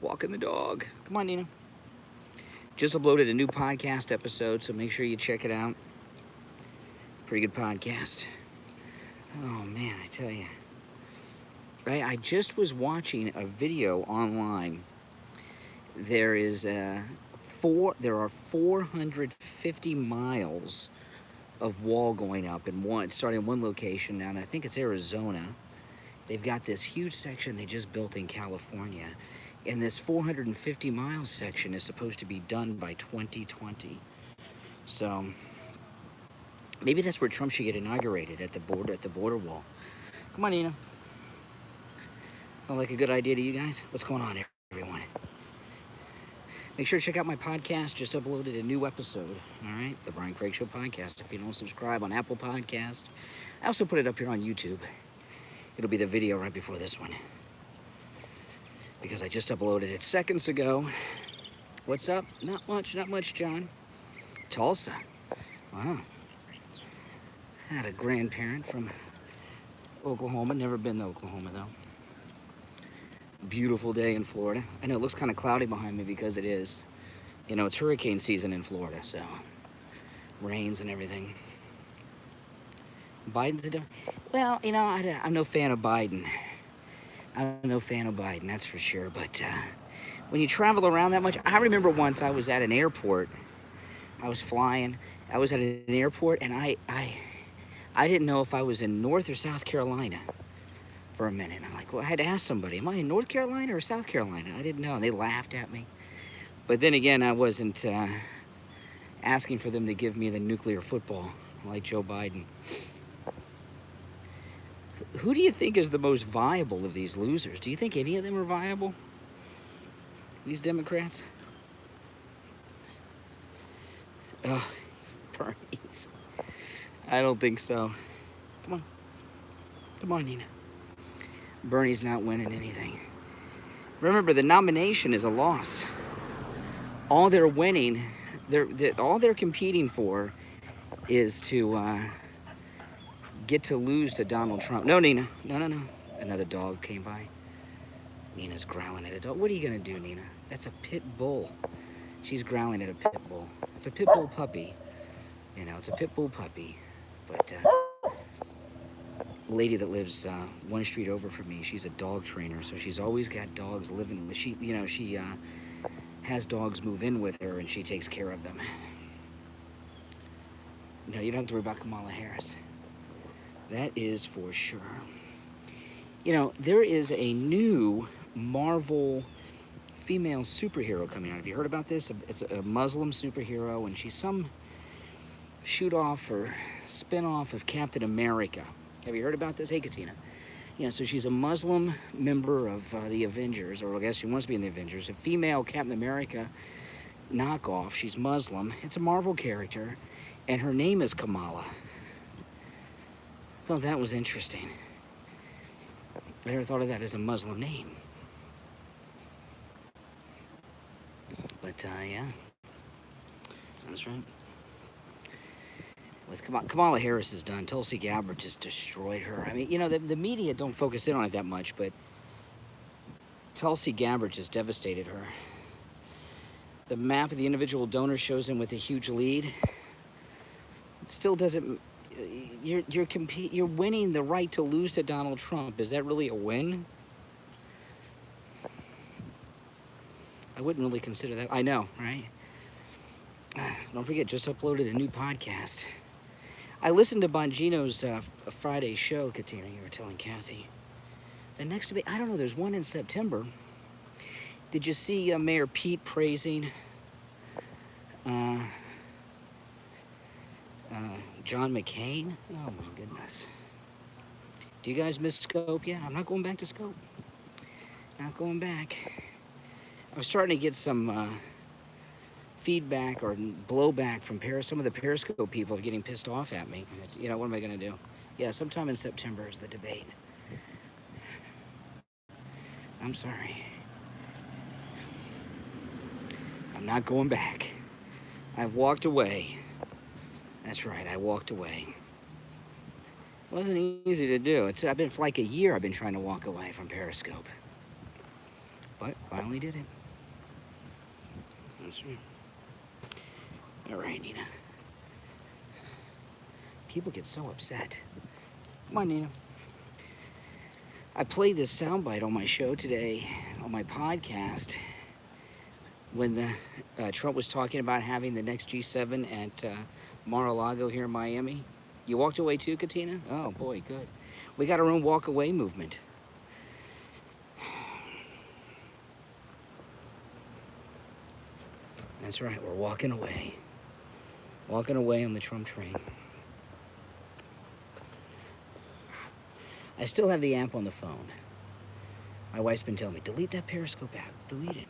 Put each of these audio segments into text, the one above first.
Walking the dog. Come on, Nina. Just uploaded a new podcast episode, so make sure you check it out. Pretty good podcast. Oh, man, I tell you. I just was watching a video online. There are 450 miles of wall going up starting in one location now, and I think it's Arizona. They've got this huge section they just built in California, and this 450 mile section is supposed to be done by 2020. So maybe that's where Trump should get inaugurated, at the border wall. Come on, Nina. Sound like a good idea to you guys? What's going on, everyone? Make sure to check out my podcast. Just uploaded a new episode. All right, the Brian Craig Show podcast. If you don't subscribe on Apple Podcast, I also put it up here on YouTube. It'll be the video right before this one, because I just uploaded it seconds ago. What's up? Not much, John. Tulsa. Wow. Had a grandparent from Oklahoma. Never been to Oklahoma, though. Beautiful day in Florida. I know it looks kind of cloudy behind me because it is. You know, it's hurricane season in Florida, so rains and everything. Biden's a different... Well, you know, I'm no fan of Biden. I'm no fan of Biden, that's for sure. But when you travel around that much... I remember once I was at an airport. I was flying. I was at an airport, and I didn't know if I was in North or South Carolina for a minute. I'm like, well, I had to ask somebody, am I in North Carolina or South Carolina? I didn't know, and they laughed at me. But then again, I wasn't asking for them to give me the nuclear football like Joe Biden. Who do you think is the most viable of these losers? Do you think any of them are viable? These Democrats? Oh, Bernie's. I don't think so. Come on, Nina. Bernie's not winning anything. Remember, the nomination is a loss. All they're winning, all they're competing for is to get to lose to Donald Trump. No, Nina. No. Another dog came by. Nina's growling at a dog. What are you going to do, Nina? That's a pit bull. She's growling at a pit bull. It's a pit bull puppy. You know, it's a pit bull puppy. But lady that lives one street over from me, she's a dog trainer, so she's always got dogs living with. She has dogs move in with her, and she takes care of them. No, you don't have to worry about Kamala Harris. That is for sure. You know, there is a new Marvel female superhero coming out. Have you heard about this? It's a Muslim superhero, and she's some shoot-off or spin-off of Captain America. Have you heard about this? Hey, Katina. Yeah, so she's a Muslim member of the Avengers, or I guess she wants to be in the Avengers. A female Captain America knockoff. She's Muslim. It's a Marvel character, and her name is Kamala. I thought that was interesting. I never thought of that as a Muslim name. But, yeah. That's right. With Kamala Harris is done. Tulsi Gabbard just destroyed her. I mean, you know, the media don't focus in on it that much, but Tulsi Gabbard just devastated her. The map of the individual donor shows him with a huge lead. It still doesn't... You're winning the right to lose to Donald Trump. Is that really a win? I wouldn't really consider that. I know, right? Don't forget, just uploaded a new podcast. I listened to Bongino's Friday show, Katina, you were telling Kathy. The next debate, I don't know, there's one in September. Did you see Mayor Pete praising John McCain? Oh my goodness. Do you guys miss Scope yet? I'm not going back to Scope. Not going back. I'm starting to get some feedback or blowback from some of the Periscope people are getting pissed off at me. You know, what am I going to do? Yeah, sometime in September is the debate. I'm sorry. I'm not going back. I've walked away. That's right, I walked away. It wasn't easy to do. I've been for like a year I've been trying to walk away from Periscope. But finally did it. That's right. All right, Nina. People get so upset. Come on, Nina. I played this soundbite on my show today, on my podcast, when Trump was talking about having the next G7 at Mar-a-Lago here in Miami. You walked away too, Katina? Oh, boy, good. We got our own walk-away movement. That's right, we're walking away. Walking away on the Trump train. I still have the app on the phone. My wife's been telling me, delete that Periscope app. Delete it.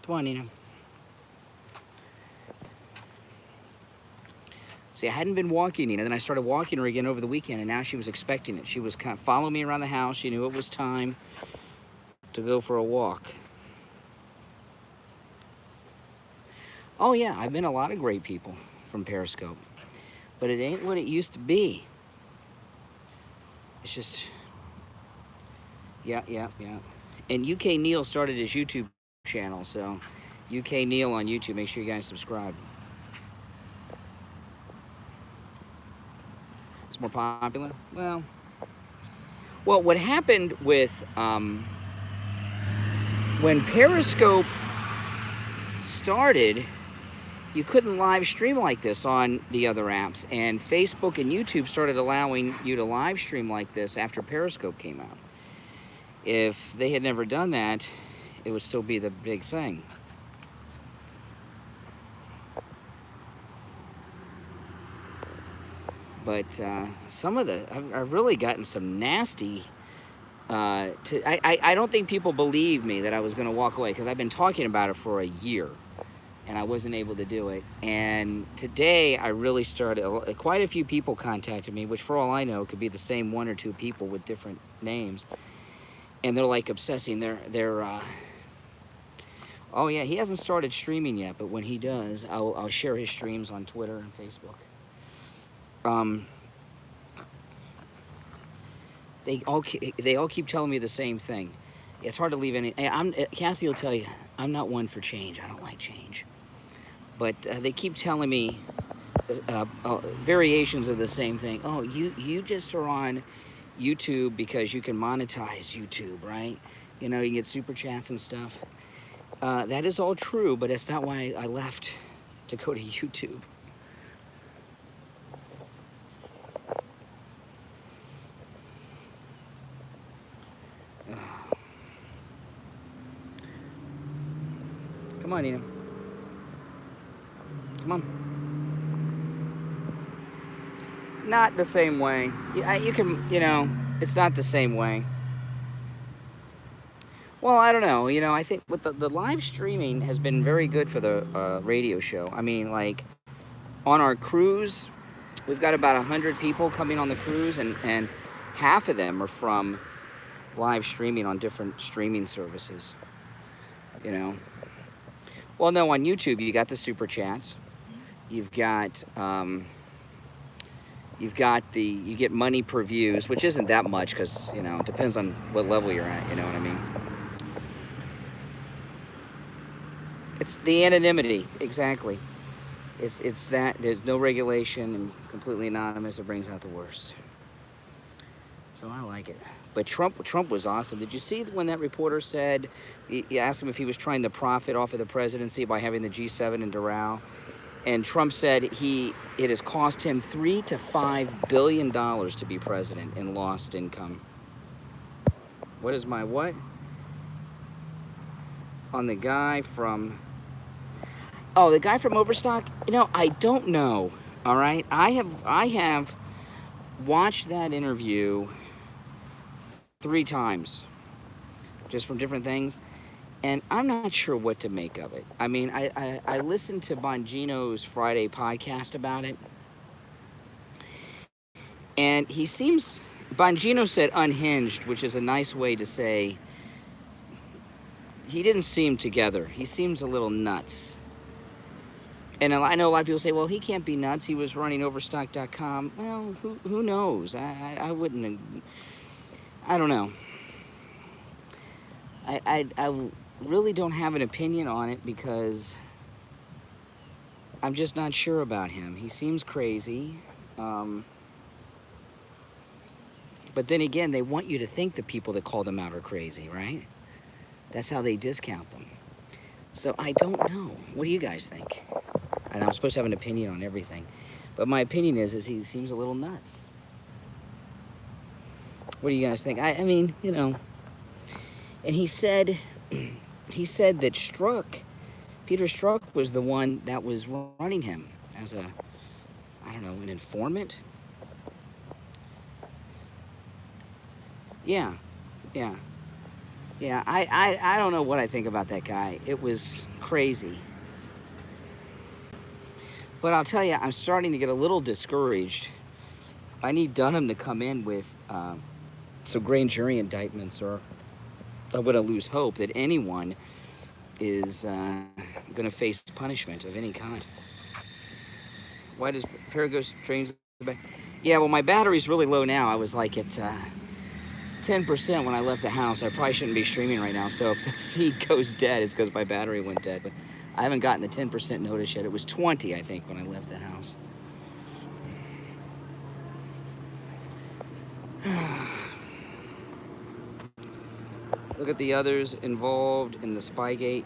Come on, Nina. See, I hadn't been walking, Nina. Then I started walking her again over the weekend, and now she was expecting it. She was kind of following me around the house. She knew it was time to go for a walk. Oh, yeah, I've been a lot of great people from Periscope. But it ain't what it used to be. It's just... Yeah. And UK Neil started his YouTube channel, so UK Neil on YouTube. Make sure you guys subscribe. It's more popular? Well, what happened with when Periscope started, you couldn't live stream like this on the other apps, and Facebook and YouTube started allowing you to live stream like this after Periscope came out. If they had never done that, it would still be the big thing. But some of I've really gotten some nasty, I don't think people believe me that I was going to walk away, because I've been talking about it for a year, and I wasn't able to do it. And today I really started, quite a few people contacted me, which for all I know could be the same one or two people with different names. And they're like obsessing. Oh yeah, he hasn't started streaming yet, but when he does, I'll share his streams on Twitter and Facebook. They all keep telling me the same thing. It's hard to leave any. Kathy will tell you, I'm not one for change. I don't like change. But they keep telling me variations of the same thing. Oh, you just are on YouTube because you can monetize YouTube, right? You know, you can get super chats and stuff. That is all true, but it's not why I left to go to YouTube. Come on, Nina. Come on. Not the same way. You can, it's not the same way. Well, I don't know. I think with the live streaming has been very good for the radio show. I mean, like, on our cruise, we've got about 100 people coming on the cruise, and half of them are from live streaming on different streaming services. Well, no, on YouTube, you got the super chats. You've got, you get money per views, which isn't that much, because, it depends on what level you're at, you know what I mean? It's the anonymity, exactly. It's that, there's no regulation and completely anonymous. It brings out the worst. So I like it. But Trump was awesome. Did you see when that reporter said, he asked him if he was trying to profit off of the presidency by having the G7 in Doral? And Trump said it has cost him $3 to $5 billion to be president in lost income. What is my what? On the guy from... Oh, the guy from Overstock? I don't know. All right? I have watched that interview 3 times, just from different things, and I'm not sure what to make of it. I mean, I listened to Bongino's Friday podcast about it, and Bongino said unhinged, which is a nice way to say he didn't seem together. He seems a little nuts. And I know a lot of people say, well, he can't be nuts. He was running Overstock.com. Well, who knows? I wouldn't... I don't know. really don't have an opinion on it because I'm just not sure about him. He seems crazy. But then again, they want you to think the people that call them out are crazy, right? That's how they discount them. So I don't know. What do you guys think? And I'm supposed to have an opinion on everything. But my opinion is he seems a little nuts. What do you guys think? I mean, you know. And he said that Peter Strzok was the one that was running him as a, I don't know, an informant? Yeah. I don't know what I think about that guy. It was crazy. But I'll tell you, I'm starting to get a little discouraged. I need Dunham to come in with some grand jury indictments, or I'm going to lose hope that anyone is going to face punishment of any kind. Why does Paragos trains the back? Yeah, well, my battery's really low now. I was like at 10% when I left the house. I probably shouldn't be streaming right now. So if the feed goes dead, it's because my battery went dead. But I haven't gotten the 10% notice yet. It was 20, I think, when I left the house. Look at the others involved in the Spygate.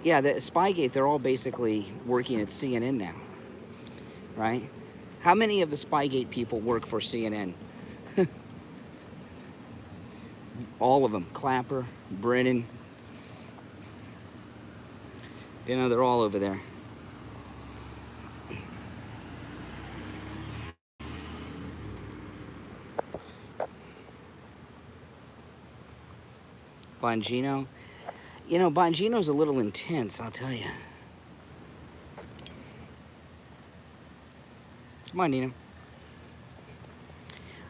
Yeah, the Spygate, they're all basically working at CNN now, right? How many of the Spygate people work for CNN? All of them. Clapper, Brennan. You know, they're all over there. Bongino. You know, Bongino's a little intense, I'll tell you. Come on, Nina.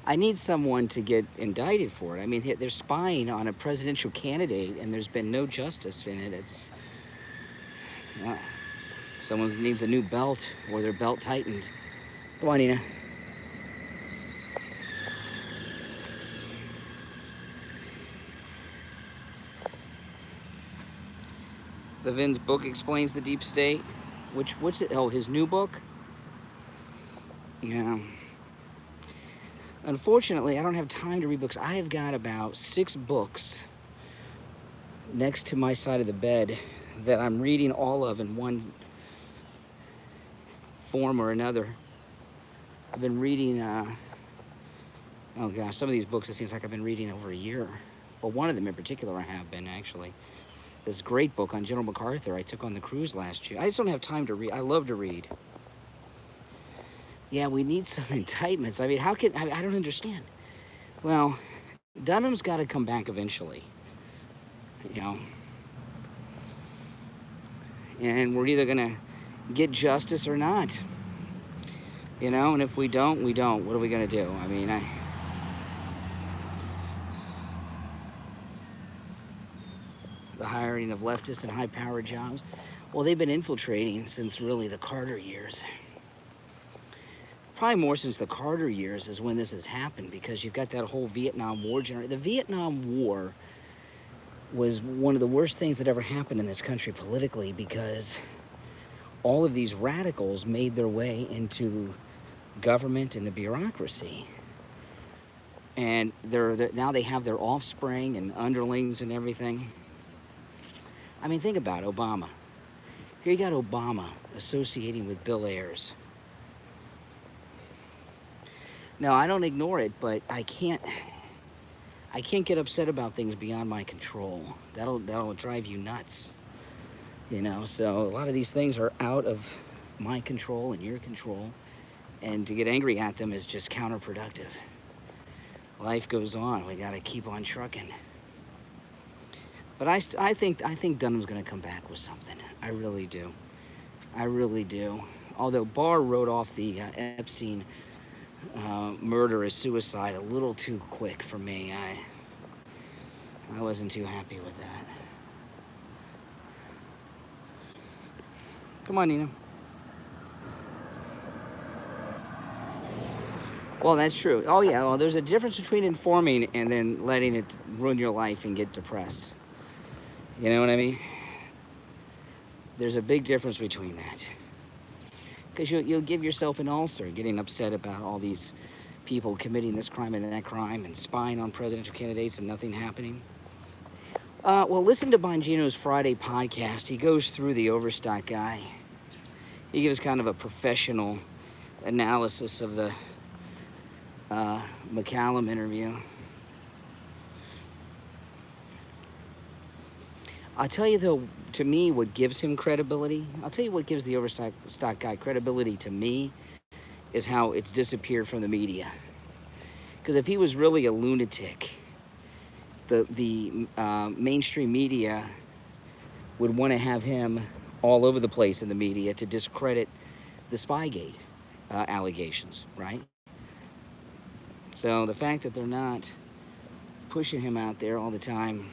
I need someone to get indicted for it. I mean, they're spying on a presidential candidate, and there's been no justice in it. It's... someone needs a new belt, or their belt tightened. Come on, Nina. Levin's book explains the deep state. What's it? Oh, his new book? Yeah. Unfortunately, I don't have time to read books. I have got about 6 books next to my side of the bed that I'm reading all of in one form or another. I've been reading, oh gosh, some of these books it seems like I've been reading over a year. Well, one of them in particular I have been, actually. This great book on General MacArthur I took on the cruise last year. I just don't have time to read. I love to read. Yeah, we need some indictments. I mean, how can... I don't understand. Well, Dunham's got to come back eventually. You know? And we're either going to get justice or not. You know? And if we don't, we don't. What are we going to do? I mean, the hiring of leftists in high-powered jobs. Well, they've been infiltrating since really the Carter years. Probably more since the Carter years is when this has happened, because you've got that whole Vietnam War generation. The Vietnam War was one of the worst things that ever happened in this country politically, because all of these radicals made their way into government and the bureaucracy. And now they have their offspring and underlings and everything. I mean, think about Obama. Here you got Obama associating with Bill Ayers. No, I don't ignore it, but I can't get upset about things beyond my control. That'll drive you nuts. You know, so a lot of these things are out of my control and your control, and to get angry at them is just counterproductive. Life goes on. We got to keep on trucking. But I think Dunham's going to come back with something. I really do. I really do. Although Barr wrote off the Epstein murder as suicide a little too quick for me. I wasn't too happy with that. Come on, Nina. Well, that's true. Oh, yeah. Well, there's a difference between informing and then letting it ruin your life and get depressed. You know what I mean? There's a big difference between that. Because you'll give yourself an ulcer getting upset about all these people committing this crime and that crime and spying on presidential candidates and nothing happening. Well, listen to Bongino's Friday podcast. He goes through the Overstock guy. He gives kind of a professional analysis of the McCallum interview. I'll tell you, though, to me, what gives him credibility, I'll tell you what gives the Overstock guy credibility to me is how it's disappeared from the media. Because if he was really a lunatic, the mainstream media would want to have him all over the place in the media to discredit the Spygate allegations, right? So the fact that they're not pushing him out there all the time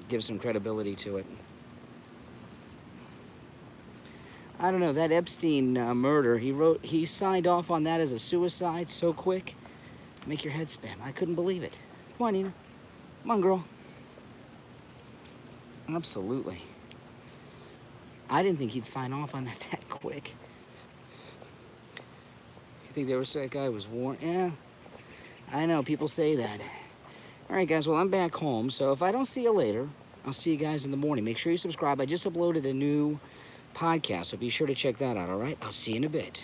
gives some credibility to it. I don't know, that Epstein murder, he signed off on that as a suicide so quick. Make your head spin. I couldn't believe it. Come on, Nina. Come on, girl. Absolutely. I didn't think he'd sign off on that quick. You think that guy was warned? Yeah, I know, people say that. All right, guys, well, I'm back home, so if I don't see you later, I'll see you guys in the morning. Make sure you subscribe. I just uploaded a new podcast, so be sure to check that out, all right? I'll see you in a bit.